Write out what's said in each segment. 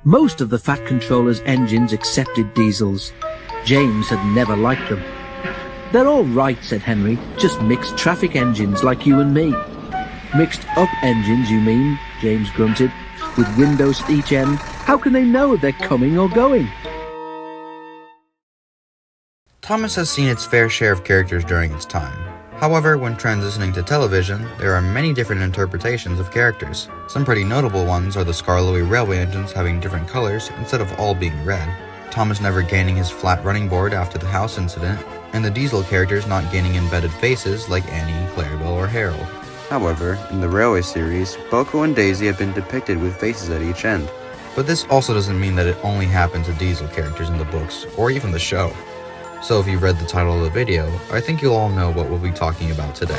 Most of the Fat Controller's engines accepted diesels. James had never liked them. "They're all right," said Henry, "just mixed traffic engines like you and me." "Mixed up engines, you mean?" James grunted. "With windows at each end, how can they know they're coming or going?" Thomas has seen its fair share of characters during its time. However, when transitioning to television, there are many different interpretations of characters. Some pretty notable ones are the Skarloey railway engines having different colors instead of all being red, Thomas never gaining his flat running board after the house incident, and the diesel characters not gaining embedded faces like Annie, Clarabelle, or Harold. However, in the Railway series, Boko and Daisy have been depicted with faces at each end. But this also doesn't mean that it only happened to diesel characters in the books, or even the show. So if you've read the title of the video, I think you'll all know what we'll be talking about today.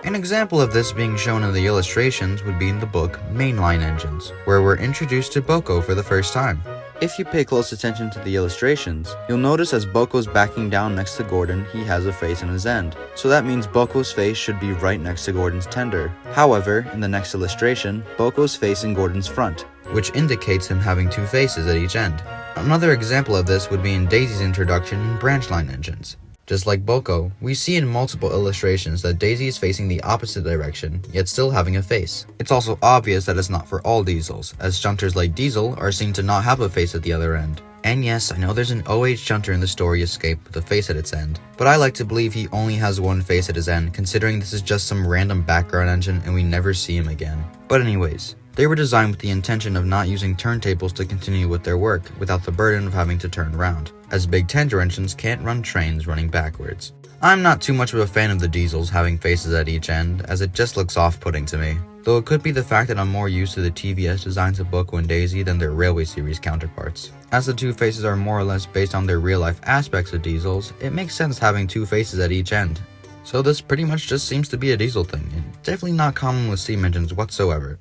An example of this being shown in the illustrations would be in the book Mainline Engines, where we're introduced to Boko for the first time. If you pay close attention to the illustrations, you'll notice as Boko's backing down next to Gordon, he has a face in his end. So that means Boko's face should be right next to Gordon's tender. However, in the next illustration, Boko's face in Gordon's front, which indicates him having two faces at each end. Another example of this would be in Daisy's introduction in Branch Line Engines. Just like Boko, we see in multiple illustrations that Daisy is facing the opposite direction, yet still having a face. It's also obvious that it's not for all diesels, as shunters like Diesel are seen to not have a face at the other end. And yes, I know there's an OH shunter in the story Escape with a face at its end, but I like to believe he only has one face at his end, considering this is just some random background engine and we never see him again. But anyways, they were designed with the intention of not using turntables to continue with their work without the burden of having to turn around, as big tender engines can't run trains running backwards. I'm not too much of a fan of the diesels having faces at each end, as it just looks off-putting to me, though it could be the fact that I'm more used to the TVS designs of Boko and Daisy than their Railway series counterparts. As the two faces are more or less based on their real-life aspects of diesels, it makes sense having two faces at each end. So this pretty much just seems to be a diesel thing, and definitely not common with steam engines whatsoever.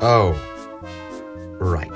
Oh, right.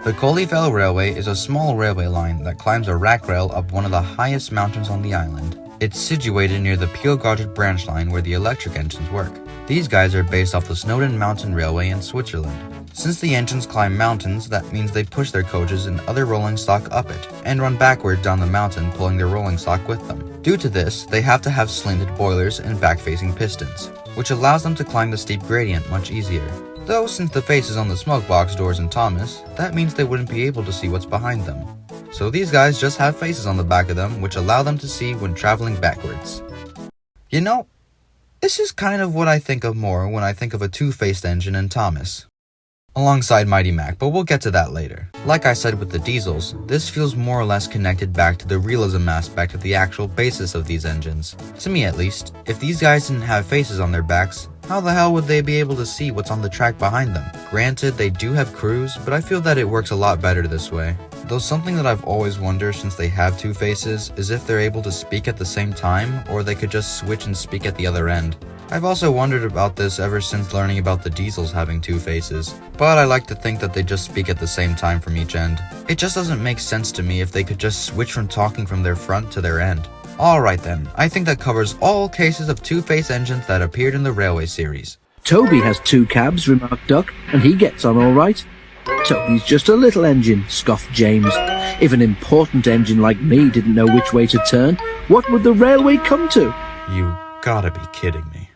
The Culdee Railway is a small railway line that climbs a rack rail up one of the highest mountains on the island. It's situated near the Peel-Goddard branch line where the electric engines work. These guys are based off the Snowdon Mountain Railway in Switzerland. Since the engines climb mountains, that means they push their coaches and other rolling stock up it, and run backwards down the mountain pulling their rolling stock with them. Due to this, they have to have slanted boilers and back-facing pistons, which allows them to climb the steep gradient much easier. Though since the face is on the smoke box doors in Thomas, that means they wouldn't be able to see what's behind them. So these guys just have faces on the back of them which allow them to see when traveling backwards. You know, this is kind of what I think of more when I think of a two-faced engine in Thomas, alongside Mighty Mac, but we'll get to that later. Like I said with the diesels, this feels more or less connected back to the realism aspect of the actual basis of these engines. To me at least, if these guys didn't have faces on their backs, how the hell would they be able to see what's on the track behind them? Granted, they do have crews, but I feel that it works a lot better this way. Though something that I've always wondered since they have two faces is if they're able to speak at the same time, or they could just switch and speak at the other end. I've also wondered about this ever since learning about the diesels having two faces, but I like to think that they just speak at the same time from each end. It just doesn't make sense to me if they could just switch from talking from their front to their end. Alright then, I think that covers all cases of two-face engines that appeared in the Railway series. "Toby has two cabs," remarked Duck, "and he gets on all right." "Toby's just a little engine," scoffed James. "If an important engine like me didn't know which way to turn, what would the railway come to?" You gotta be kidding me.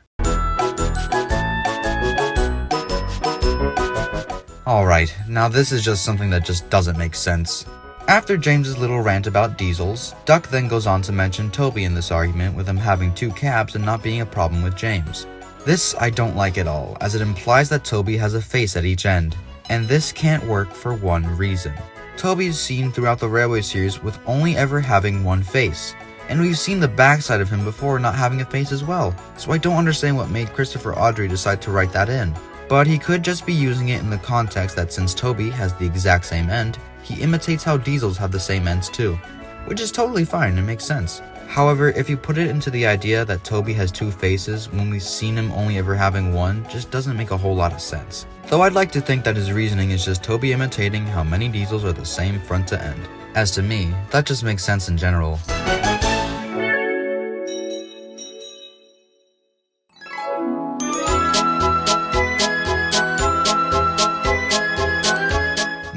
Alright, now this is just something that just doesn't make sense. After James's little rant about diesels, Duck then goes on to mention Toby in this argument with him having two cabs and not being a problem with James. This I don't like at all, as it implies that Toby has a face at each end, and this can't work for one reason. Toby is seen throughout the Railway series with only ever having one face, and we've seen the backside of him before not having a face as well, so I don't understand what made Christopher Audrey decide to write that in. But he could just be using it in the context that since Toby has the exact same end, he imitates how diesels have the same ends too, which is totally fine and makes sense. However, if you put it into the idea that Toby has two faces when we've seen him only ever having one, just doesn't make a whole lot of sense. Though I'd like to think that his reasoning is just Toby imitating how many diesels are the same front to end. As to me, that just makes sense in general.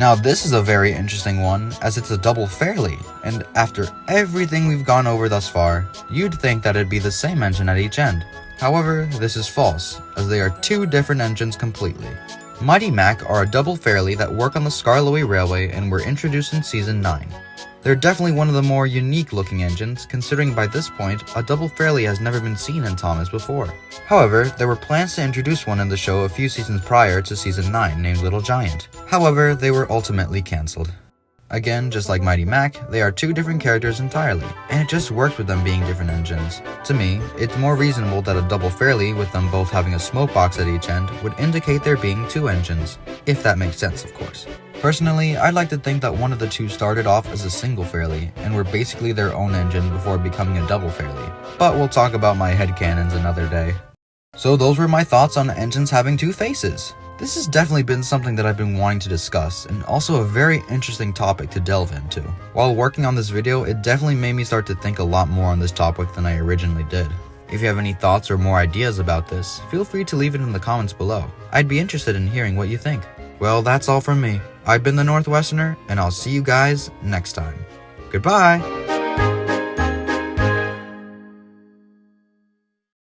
Now this is a very interesting one, as it's a double fairly, and after everything we've gone over thus far, you'd think that it'd be the same engine at each end. However, this is false, as they are two different engines completely. Mighty Mac are a double fairly that work on the Skarloey Railway and were introduced in Season 9. They're definitely one of the more unique looking engines, considering by this point, a double fairly has never been seen in Thomas before. However, there were plans to introduce one in the show a few seasons prior to Season 9 named Little Giant. However, they were ultimately cancelled. Again, just like Mighty Mac, they are two different characters entirely, and it just works with them being different engines. To me, it's more reasonable that a double fairly with them both having a smoke box at each end would indicate there being two engines, if that makes sense of course. Personally, I'd like to think that one of the two started off as a single fairly, and were basically their own engine before becoming a double fairly, but we'll talk about my headcanons another day. So those were my thoughts on engines having two faces. This has definitely been something that I've been wanting to discuss, and also a very interesting topic to delve into. While working on this video, it definitely made me start to think a lot more on this topic than I originally did. If you have any thoughts or more ideas about this, feel free to leave it in the comments below. I'd be interested in hearing what you think. Well, that's all from me. I've been the Northwesterner, and I'll see you guys next time. Goodbye!